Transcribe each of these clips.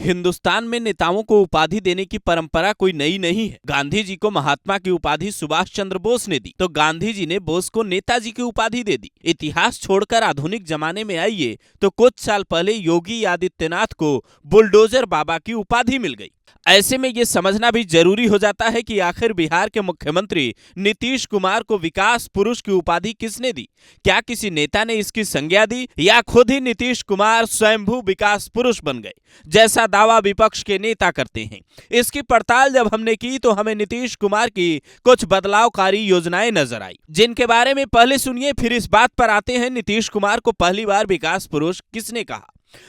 हिंदुस्तान में नेताओं को उपाधि देने की परंपरा कोई नई नहीं है। गांधी जी को महात्मा की उपाधि सुभाष चंद्र बोस ने दी, तो गांधी जी ने बोस को नेताजी की उपाधि दे दी। इतिहास छोड़कर आधुनिक जमाने में आइए तो कुछ साल पहले योगी आदित्यनाथ को बुलडोजर बाबा की उपाधि मिल गई। ऐसे में ये समझना भी जरूरी हो जाता है कि आखिर बिहार के मुख्यमंत्री नीतीश कुमार को विकास पुरुष की उपाधि किसने दी? क्या किसी नेता ने इसकी संज्ञा दी या खुद ही नीतीश कुमार स्वयंभू विकास पुरुष बन गए, जैसा दावा विपक्ष के नेता करते हैं? इसकी पड़ताल जब हमने की तो हमें नीतीश कुमार की कुछ बदलावकारी योजनाएं नजर आई, जिनके बारे में पहले सुनिए, फिर इस बात पर आते हैं नीतीश कुमार को पहली बार विकास पुरुष किसने कहा।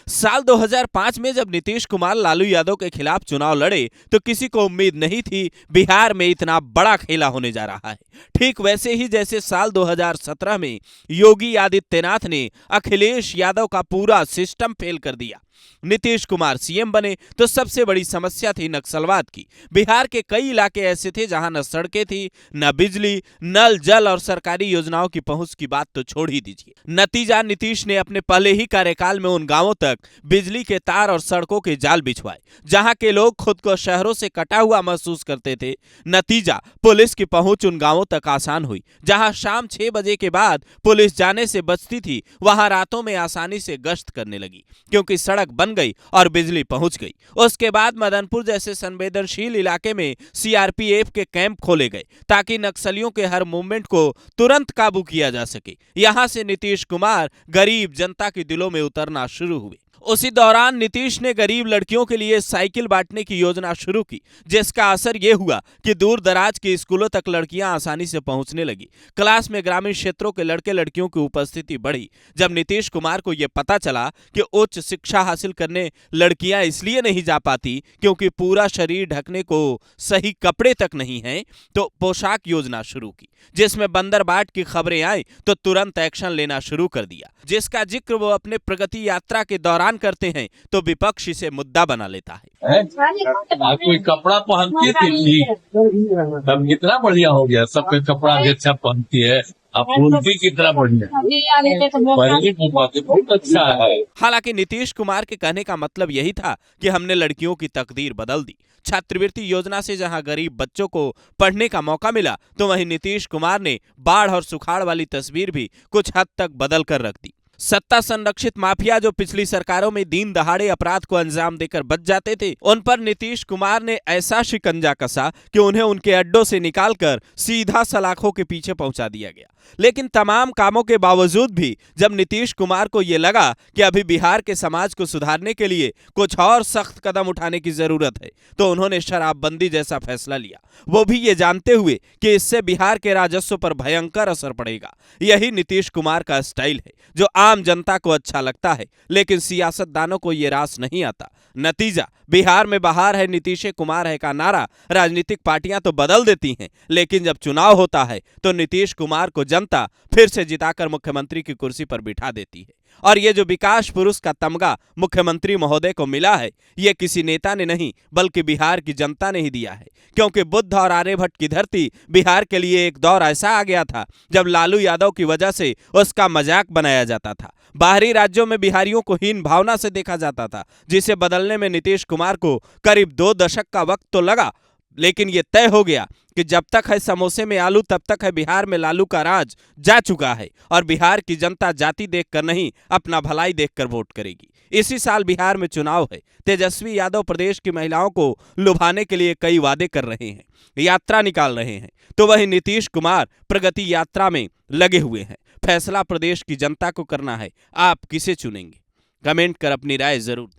साल 2005 में जब नीतीश कुमार लालू यादव के खिलाफ चुनाव लड़े तो किसी को उम्मीद नहीं थी बिहार में इतना बड़ा खेला होने जा रहा है। ठीक वैसे ही जैसे साल 2017 में योगी आदित्यनाथ ने अखिलेश यादव का पूरा सिस्टम फेल कर दिया। नीतीश कुमार सीएम बने तो सबसे बड़ी समस्या थी नक्सलवाद की। बिहार के कई इलाके ऐसे थे जहां न सड़कें थी, न बिजली, नल जल और सरकारी योजनाओं की पहुंच की बात तो छोड़ ही दीजिए। नतीजा, नीतीश ने अपने पहले ही कार्यकाल में उन गांवों तक बिजली के तार और सड़कों के जाल बिछवाए जहां के लोग खुद को शहरों से कटा हुआ महसूस करते थे। नतीजा, पुलिस की पहुंच उन गांवों तक आसान हुई जहां शाम 6 बजे के बाद पुलिस जाने से बचती थी, वहां रातों में आसानी से गश्त करने लगी क्योंकि सड़क बन गई और बिजली पहुंच गई। उसके बाद मदनपुर जैसे संवेदनशील इलाके में सीआरपीएफ के कैंप खोले गए ताकि नक्सलियों के हर मूवमेंट को तुरंत काबू किया जा सके। यहां से नीतीश कुमार गरीब जनता के दिलों में उतरना शुरू हुए। उसी दौरान नीतीश ने गरीब लड़कियों के लिए साइकिल बांटने की योजना शुरू की, जिसका असर यह हुआ कि दूर दराज के स्कूलों तक लड़कियां आसानी से पहुंचने लगी। क्लास में ग्रामीण क्षेत्रों के लड़के लड़कियों की उपस्थिति बढ़ी। जब नीतीश कुमार को यह पता चला कि उच्च शिक्षा हासिल करने लड़कियां इसलिए नहीं जा पाती क्योंकि पूरा शरीर ढकने को सही कपड़े तक नहीं है, तो पोशाक योजना शुरू की, जिसमें बंदरबाट की खबरें आई तो तुरंत एक्शन लेना शुरू कर दिया, जिसका जिक्र वो अपने प्रगति यात्रा के दौरान करते हैं तो विपक्ष इसे मुद्दा बना लेता है। कोई कपड़ा पहनती थी, तब कितना बढ़िया हो गया, सब कोई कपड़ा अच्छा पहनती है, अब बोलती कितना बढ़िया, बहुत अच्छा है। हालांकि नीतीश कुमार के कहने का मतलब यही था कि हमने लड़कियों की तकदीर बदल दी। छात्रवृत्ति योजना से जहां गरीब बच्चों को पढ़ने का मौका मिला, तो वहीं नीतीश कुमार ने बाढ़ और सुखाड़ वाली तस्वीर भी कुछ हद तक बदल कर रख दी। सत्ता संरक्षित माफिया जो पिछली सरकारों में दिन दहाड़े अपराध को अंजाम देकर बच जाते थे, उन पर नीतीश कुमार ने ऐसा शिकंजा कसा कि उन्हें उनके अड्डों से निकालकर सीधा सलाखों के पीछे पहुंचा दिया गया। लेकिन तमाम कामों के बावजूद भी जब नीतीश कुमार को यह लगा कि अभी बिहार के समाज को सुधारने के लिए कुछ और सख्त कदम उठाने की जरूरत है, तो उन्होंने शराबबंदी जैसा फैसला लिया, वो भी ये जानते हुए कि इससे बिहार के राजस्व पर भयंकर असर पड़ेगा। यही नीतीश कुमार का स्टाइल है जो आम जनता को अच्छा लगता है, लेकिन सियासतदानों को ये रास नहीं आता। नतीजा, बिहार में बहार है, नीतीश कुमार है का नारा राजनीतिक पार्टियां तो बदल देती हैं, लेकिन जब चुनाव होता है तो नीतीश कुमार को जनता फिर से जिताकर मुख्यमंत्री की कुर्सी पर बिठा देती है। और ये जो विकास पुरुष का तमगा मुख्यमंत्री महोदय को मिला है, ये किसी नेता ने नहीं बल्कि बिहार की जनता ने ही दिया है, क्योंकि बुद्ध और आर्यभट्ट की धरती बिहार के लिए एक दौर ऐसा आ गया था जब लालू यादव की वजह से उसका मजाक बनाया जाता था। बाहरी राज्यों में बिहारियों को हीन भावना से देखा जाता था, जिसे बदलने में नीतीश कुमार को करीब 2 दशक का वक्त तो लगा, लेकिन यह तय हो गया कि जब तक है समोसे में आलू तब तक है बिहार में लालू का राज जा चुका है और बिहार की जनता जाति देखकर नहीं, अपना भलाई देखकर वोट करेगी। इसी साल बिहार में चुनाव है। तेजस्वी यादव प्रदेश की महिलाओं को लुभाने के लिए कई वादे कर रहे हैं, यात्रा निकाल रहे हैं, तो वहीं नीतीश कुमार प्रगति यात्रा में लगे हुए हैं। फैसला प्रदेश की जनता को करना है, आप किसे चुनेंगे? कमेंट कर अपनी राय जरूर दें।